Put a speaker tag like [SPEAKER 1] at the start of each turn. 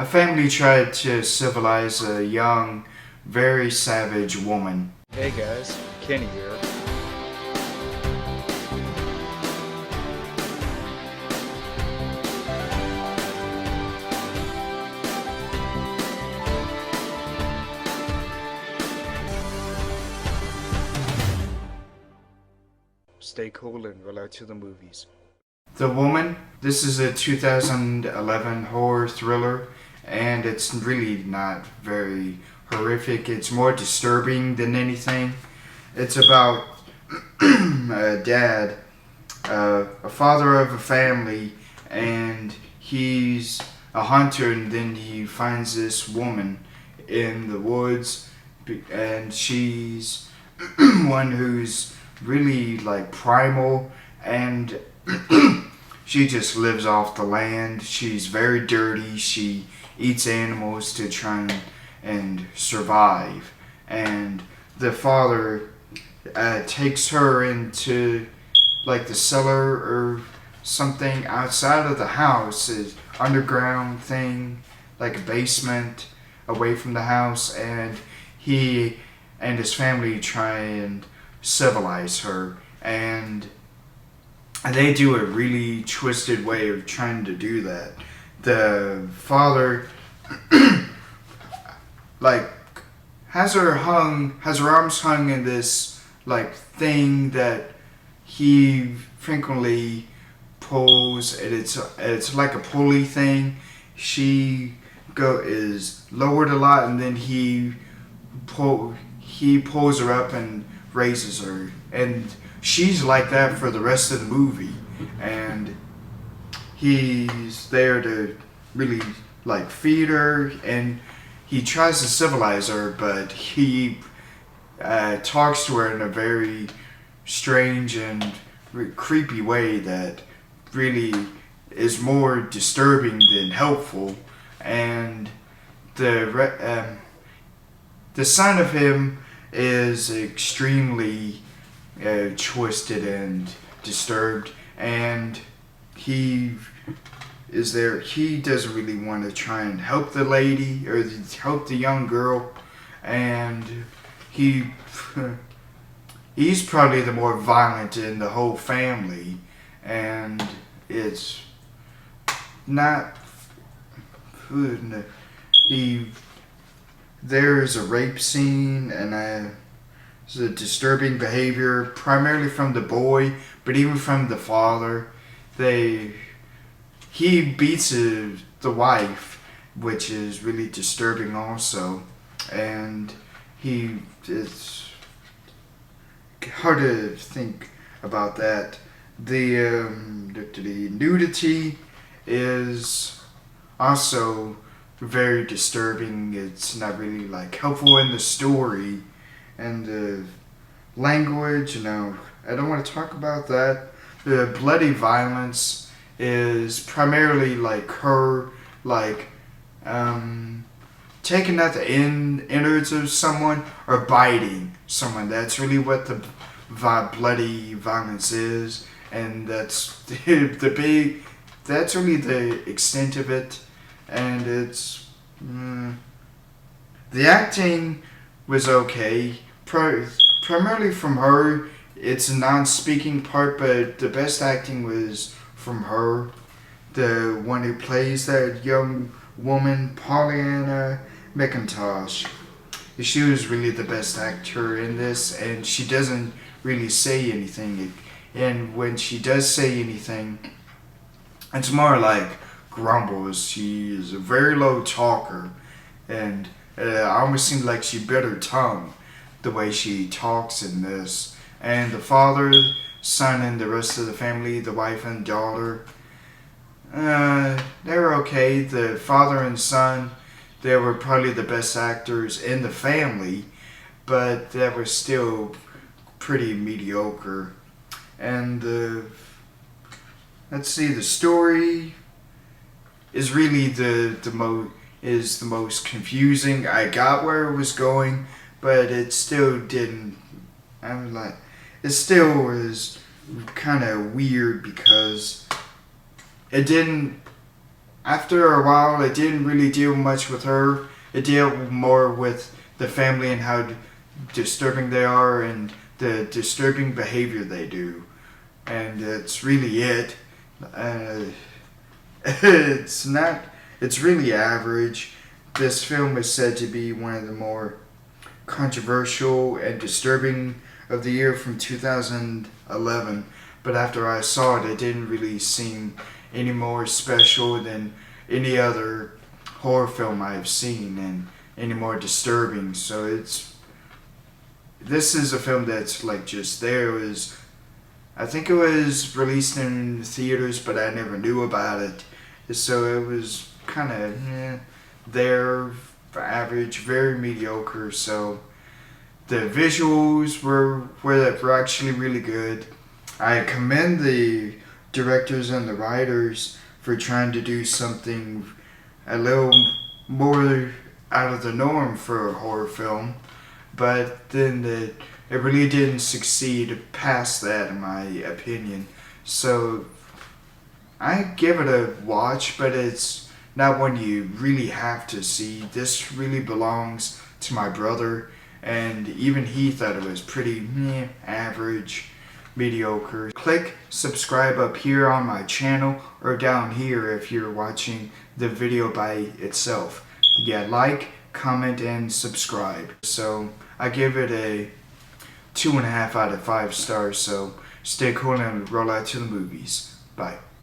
[SPEAKER 1] A family tried to civilize a young, very savage woman.
[SPEAKER 2] Hey guys, Kenny here. Stay cool and roll out to the movies.
[SPEAKER 1] The Woman, this is a 2011 horror thriller, and it's really not very horrific. It's more disturbing than anything. It's about a dad, a father of a family, and he's a hunter, and then he finds this woman in the woods, and she's one who's really like primal, and she just lives off the land. She's very dirty. She eats animals to try and survive. And the father takes her into like the cellar or something outside of the house, is underground thing, like a basement away from the house, and he and his family try and civilize her, and they do a really twisted way of trying to do that. The father like has her arms hung in this like thing that he frequently pulls, and it's like a pulley thing. She is lowered a lot, and then he pulls her up and raises her, and she's like that for the rest of the movie, and he's there to really like feed her, and he tries to civilize her, but he talks to her in a very strange and creepy way that really is more disturbing than helpful. And the son of him is extremely twisted and disturbed, and he is there. He doesn't really want to try and help the lady or help the young girl, and he's probably the more violent in the whole family, and it's not there's a rape scene, and it's a disturbing behavior, primarily from the boy, but even from the father. He beats the wife, which is really disturbing also, and it's hard to think about that. The nudity is also very disturbing. It's not really like helpful in the story, and the language. No, I don't want to talk about that. The bloody violence is primarily like her like taking out the innards of someone or biting someone. That's really what the bloody violence is, and that's that's really the extent of it. And it's the acting was okay, primarily from her. It's a non-speaking part, but the best acting was from her, the one who plays that young woman, Pollyanna McIntosh. She was really the best actor in this, and she doesn't really say anything. And when she does say anything, it's more like grumbles. She is a very low talker, and it almost seemed like she bit her tongue the way she talks in this. And the father, son, and the rest of the family, the wife and daughter, they were okay. The father and son, they were probably the best actors in the family, but they were still pretty mediocre. And let's see, the story is really the most confusing. I got where it was going, but it still didn't. It still was kind of weird because it didn't After a while, it didn't really deal much with her. It dealt more with the family and how disturbing they are and the disturbing behavior they do. And that's really it. Uh, it's not. It's really average. This film is said to be one of the more controversial and disturbing of the year from 2011. But after I saw it, it didn't really seem any more special than any other horror film I've seen and any more disturbing. So this is a film that's like just there. It was, I think it was released in theaters, but I never knew about it. So it was kind of there, average, very mediocre. So the visuals were actually really good. I commend the directors and the writers for trying to do something a little more out of the norm for a horror film, but then it really didn't succeed past that, in my opinion. So I give it a watch, but it's not one you really have to see. This really belongs to my brother, and even he thought it was pretty average, mediocre. Click subscribe up here on my channel or down here if you're watching the video by itself. Yeah, like, comment, and subscribe. So I give it a 2.5 out of 5 stars. So stay cool and roll out to the movies. Bye.